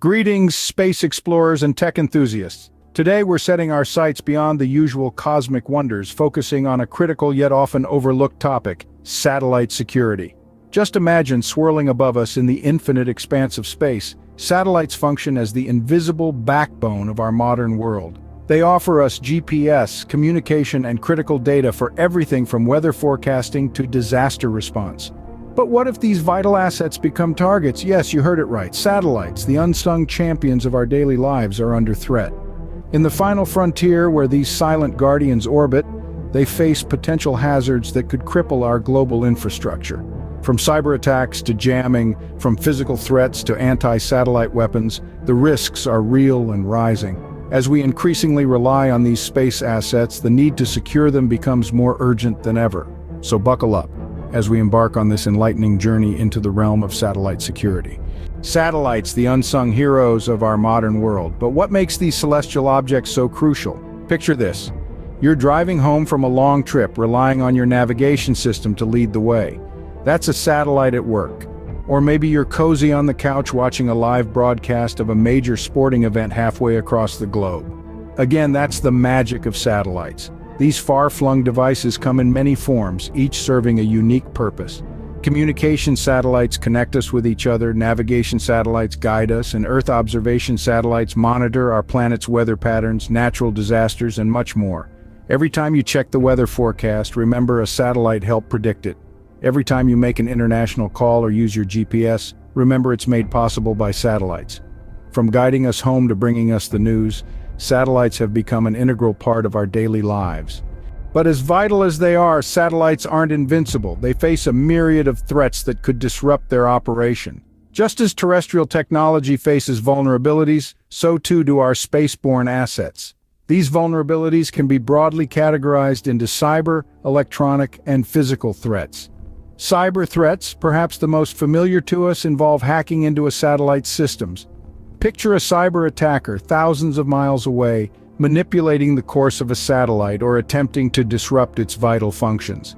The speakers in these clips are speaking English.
Greetings, space explorers and tech enthusiasts. Today we're setting our sights beyond the usual cosmic wonders, focusing on a critical yet often overlooked topic: satellite security. Just imagine swirling above us in the infinite expanse of space. Satellites function as the invisible backbone of our modern world. They offer us GPS, communication, and critical data for everything from weather forecasting to disaster response. But what if these vital assets become targets? Yes, you heard it right. Satellites, the unsung champions of our daily lives, are under threat. In the final frontier where these silent guardians orbit, they face potential hazards that could cripple our global infrastructure. From cyber attacks to jamming, from physical threats to anti-satellite weapons, the risks are real and rising. As we increasingly rely on these space assets, the need to secure them becomes more urgent than ever. So buckle up as we embark on this enlightening journey into the realm of satellite security. Satellites, the unsung heroes of our modern world. But what makes these celestial objects so crucial? Picture this. You're driving home from a long trip, relying on your navigation system to lead the way. That's a satellite at work. Or maybe you're cozy on the couch watching a live broadcast of a major sporting event halfway across the globe. Again, that's the magic of satellites. These far-flung devices come in many forms, each serving a unique purpose. Communication satellites connect us with each other, navigation satellites guide us, and Earth observation satellites monitor our planet's weather patterns, natural disasters, and much more. Every time you check the weather forecast, remember a satellite helped predict it. Every time you make an international call or use your GPS, remember it's made possible by satellites. From guiding us home to bringing us the news, satellites have become an integral part of our daily lives. But as vital as they are, satellites aren't invincible. They face a myriad of threats that could disrupt their operation. Just as terrestrial technology faces vulnerabilities, so too do our spaceborne assets. These vulnerabilities can be broadly categorized into cyber, electronic, and physical threats. Cyber threats, perhaps the most familiar to us, involve hacking into a satellite's systems. Picture a cyber attacker thousands of miles away, manipulating the course of a satellite or attempting to disrupt its vital functions.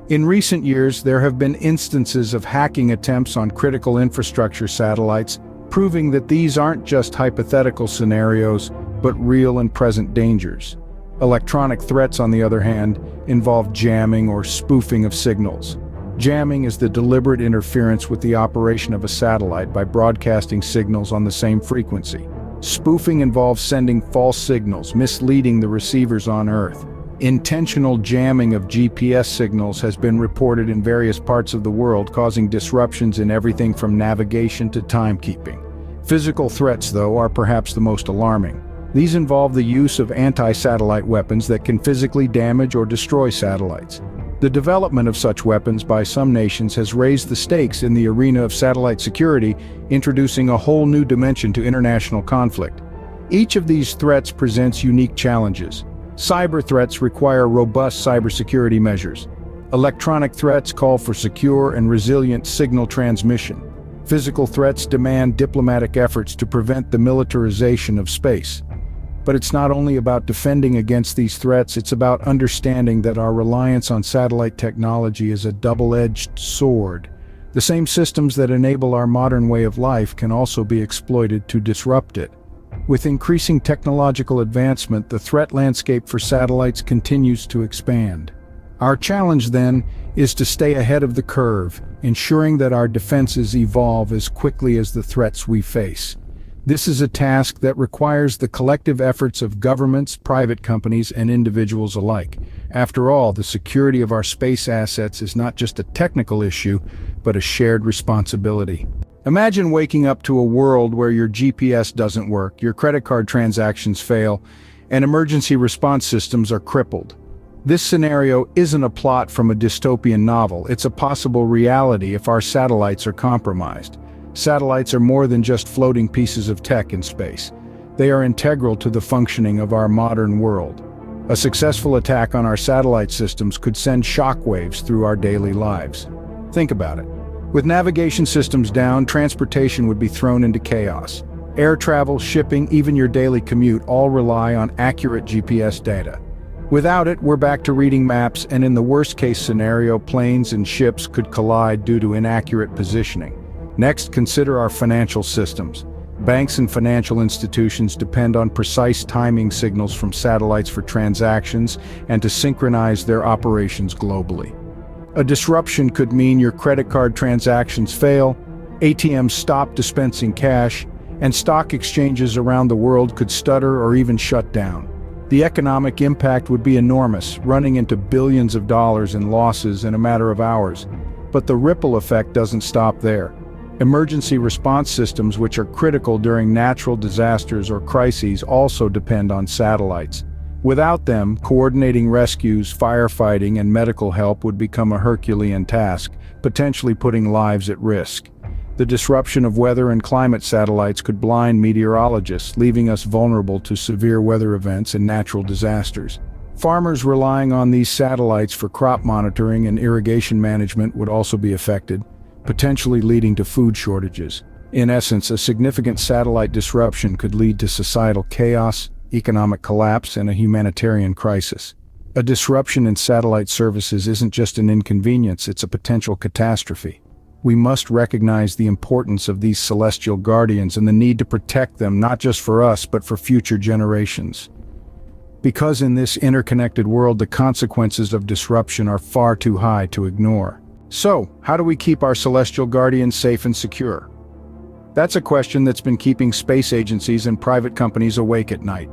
In recent years, there have been instances of hacking attempts on critical infrastructure satellites, proving that these aren't just hypothetical scenarios, but real and present dangers. Electronic threats, on the other hand, involve jamming or spoofing of signals. Jamming is the deliberate interference with the operation of a satellite by broadcasting signals on the same frequency. Spoofing involves sending false signals, misleading the receivers on Earth. Intentional jamming of GPS signals has been reported in various parts of the world, causing disruptions in everything from navigation to timekeeping. Physical threats, though, are perhaps the most alarming. These involve the use of anti-satellite weapons that can physically damage or destroy satellites. The development of such weapons by some nations has raised the stakes in the arena of satellite security, introducing a whole new dimension to international conflict. Each of these threats presents unique challenges. Cyber threats require robust cybersecurity measures. Electronic threats call for secure and resilient signal transmission. Physical threats demand diplomatic efforts to prevent the militarization of space. But it's not only about defending against these threats, it's about understanding that our reliance on satellite technology is a double-edged sword. The same systems that enable our modern way of life can also be exploited to disrupt it. With increasing technological advancement, the threat landscape for satellites continues to expand. Our challenge, then, is to stay ahead of the curve, ensuring that our defenses evolve as quickly as the threats we face. This is a task that requires the collective efforts of governments, private companies, and individuals alike. After all, the security of our space assets is not just a technical issue, but a shared responsibility. Imagine waking up to a world where your GPS doesn't work, your credit card transactions fail, and emergency response systems are crippled. This scenario isn't a plot from a dystopian novel, it's a possible reality if our satellites are compromised. Satellites are more than just floating pieces of tech in space. They are integral to the functioning of our modern world. A successful attack on our satellite systems could send shockwaves through our daily lives. Think about it. With navigation systems down, transportation would be thrown into chaos. Air travel, shipping, even your daily commute all rely on accurate GPS data. Without it, we're back to reading maps, and in the worst-case scenario, planes and ships could collide due to inaccurate positioning. Next, consider our financial systems. Banks and financial institutions depend on precise timing signals from satellites for transactions and to synchronize their operations globally. A disruption could mean your credit card transactions fail, ATMs stop dispensing cash, and stock exchanges around the world could stutter or even shut down. The economic impact would be enormous, running into billions of dollars in losses in a matter of hours. But the ripple effect doesn't stop there. Emergency response systems, which are critical during natural disasters or crises, also depend on satellites. Without them, coordinating rescues, firefighting, and medical help would become a Herculean task, potentially putting lives at risk. The disruption of weather and climate satellites could blind meteorologists, leaving us vulnerable to severe weather events and natural disasters. Farmers relying on these satellites for crop monitoring and irrigation management would also be affected, potentially leading to food shortages. In essence, a significant satellite disruption could lead to societal chaos, economic collapse, and a humanitarian crisis. A disruption in satellite services isn't just an inconvenience, it's a potential catastrophe. We must recognize the importance of these celestial guardians and the need to protect them, not just for us, but for future generations. Because in this interconnected world, the consequences of disruption are far too high to ignore. So, how do we keep our celestial guardians safe and secure? That's a question that's been keeping space agencies and private companies awake at night.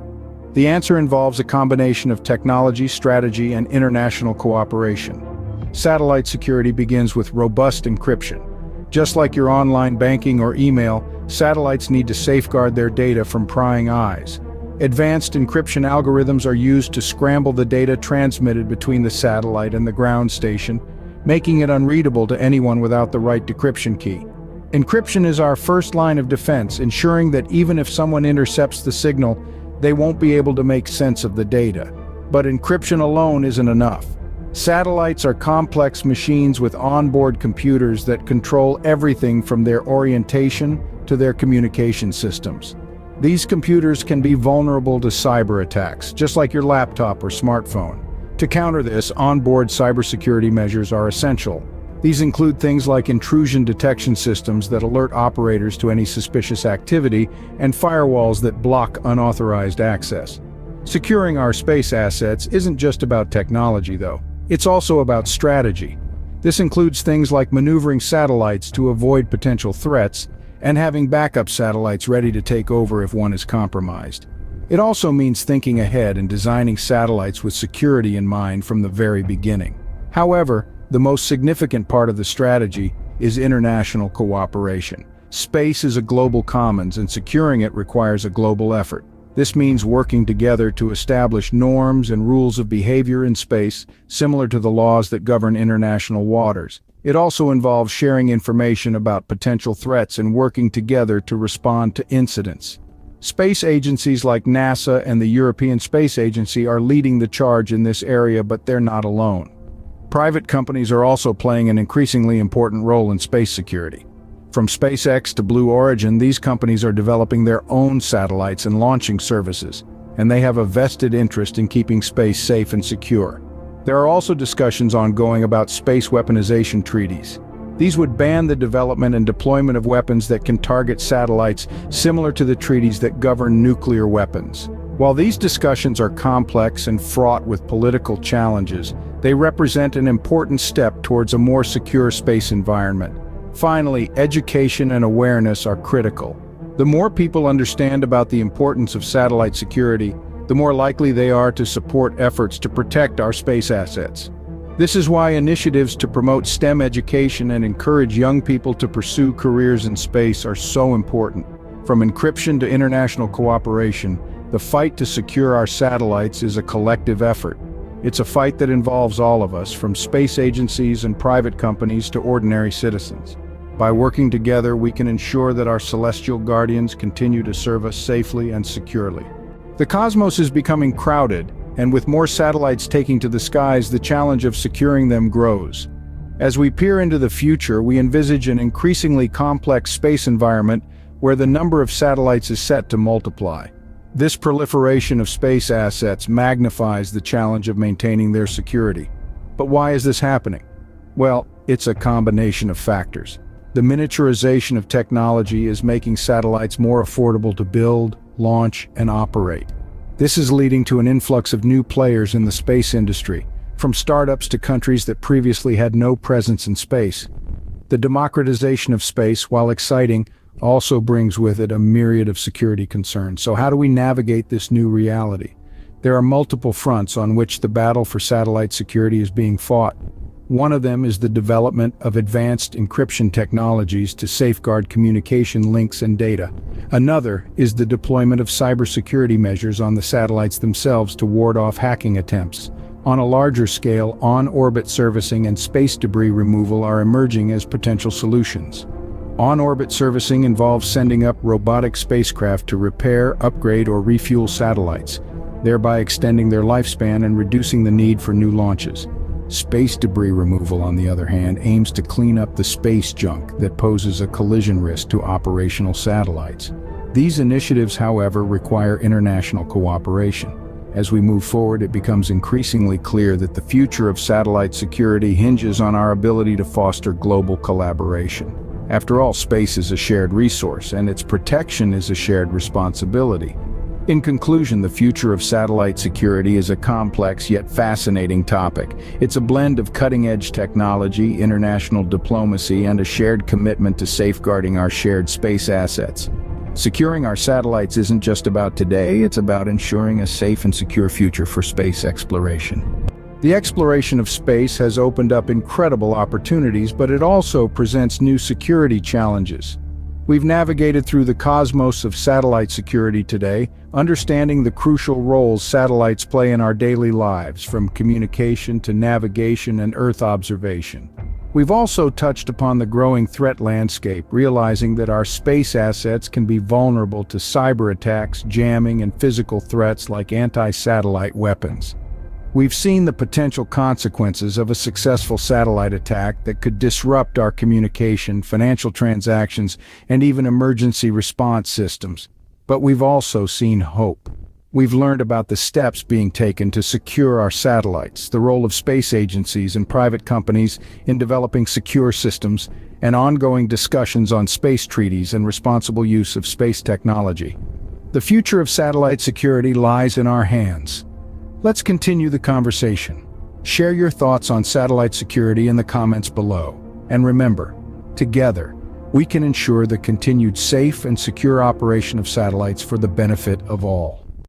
The answer involves a combination of technology, strategy, and international cooperation. Satellite security begins with robust encryption. Just like your online banking or email, satellites need to safeguard their data from prying eyes. Advanced encryption algorithms are used to scramble the data transmitted between the satellite and the ground station, making it unreadable to anyone without the right decryption key. Encryption is our first line of defense, ensuring that even if someone intercepts the signal, they won't be able to make sense of the data. But encryption alone isn't enough. Satellites are complex machines with onboard computers that control everything from their orientation to their communication systems. These computers can be vulnerable to cyber attacks, just like your laptop or smartphone. To counter this, onboard cybersecurity measures are essential. These include things like intrusion detection systems that alert operators to any suspicious activity and firewalls that block unauthorized access. Securing our space assets isn't just about technology, though. It's also about strategy. This includes things like maneuvering satellites to avoid potential threats and having backup satellites ready to take over if one is compromised. It also means thinking ahead and designing satellites with security in mind from the very beginning. However, the most significant part of the strategy is international cooperation. Space is a global commons, and securing it requires a global effort. This means working together to establish norms and rules of behavior in space, similar to the laws that govern international waters. It also involves sharing information about potential threats and working together to respond to incidents. Space agencies like NASA and the European Space Agency are leading the charge in this area, but they're not alone. Private companies are also playing an increasingly important role in space security. From SpaceX to Blue Origin, these companies are developing their own satellites and launching services, and they have a vested interest in keeping space safe and secure. There are also discussions ongoing about space weaponization treaties. These would ban the development and deployment of weapons that can target satellites, similar to the treaties that govern nuclear weapons. While these discussions are complex and fraught with political challenges, they represent an important step towards a more secure space environment. Finally, education and awareness are critical. The more people understand about the importance of satellite security, the more likely they are to support efforts to protect our space assets. This is why initiatives to promote STEM education and encourage young people to pursue careers in space are so important. From encryption to international cooperation, the fight to secure our satellites is a collective effort. It's a fight that involves all of us, from space agencies and private companies to ordinary citizens. By working together, we can ensure that our celestial guardians continue to serve us safely and securely. The cosmos is becoming crowded, and with more satellites taking to the skies, the challenge of securing them grows. As we peer into the future, we envisage an increasingly complex space environment where the number of satellites is set to multiply. This proliferation of space assets magnifies the challenge of maintaining their security. But why is this happening? Well, it's a combination of factors. The miniaturization of technology is making satellites more affordable to build, launch, and operate. This is leading to an influx of new players in the space industry, from startups to countries that previously had no presence in space. The democratization of space, while exciting, also brings with it a myriad of security concerns. So how do we navigate this new reality? There are multiple fronts on which the battle for satellite security is being fought. One of them is the development of advanced encryption technologies to safeguard communication links and data. Another is the deployment of cybersecurity measures on the satellites themselves to ward off hacking attempts. On a larger scale, on-orbit servicing and space debris removal are emerging as potential solutions. On-orbit servicing involves sending up robotic spacecraft to repair, upgrade, or refuel satellites, thereby extending their lifespan and reducing the need for new launches. Space debris removal, on the other hand, aims to clean up the space junk that poses a collision risk to operational satellites. These initiatives, however, require international cooperation. As we move forward, it becomes increasingly clear that the future of satellite security hinges on our ability to foster global collaboration. After all, space is a shared resource, and its protection is a shared responsibility. In conclusion, the future of satellite security is a complex yet fascinating topic. It's a blend of cutting-edge technology, international diplomacy, and a shared commitment to safeguarding our shared space assets. Securing our satellites isn't just about today, it's about ensuring a safe and secure future for space exploration. The exploration of space has opened up incredible opportunities, but it also presents new security challenges. We've navigated through the cosmos of satellite security today, understanding the crucial roles satellites play in our daily lives, from communication to navigation and Earth observation. We've also touched upon the growing threat landscape, realizing that our space assets can be vulnerable to cyber attacks, jamming, and physical threats like anti-satellite weapons. We've seen the potential consequences of a successful satellite attack that could disrupt our communication, financial transactions, and even emergency response systems. But we've also seen hope. We've learned about the steps being taken to secure our satellites, the role of space agencies and private companies in developing secure systems, and ongoing discussions on space treaties and responsible use of space technology. The future of satellite security lies in our hands. Let's continue the conversation. Share your thoughts on satellite security in the comments below. And remember, together, we can ensure the continued safe and secure operation of satellites for the benefit of all.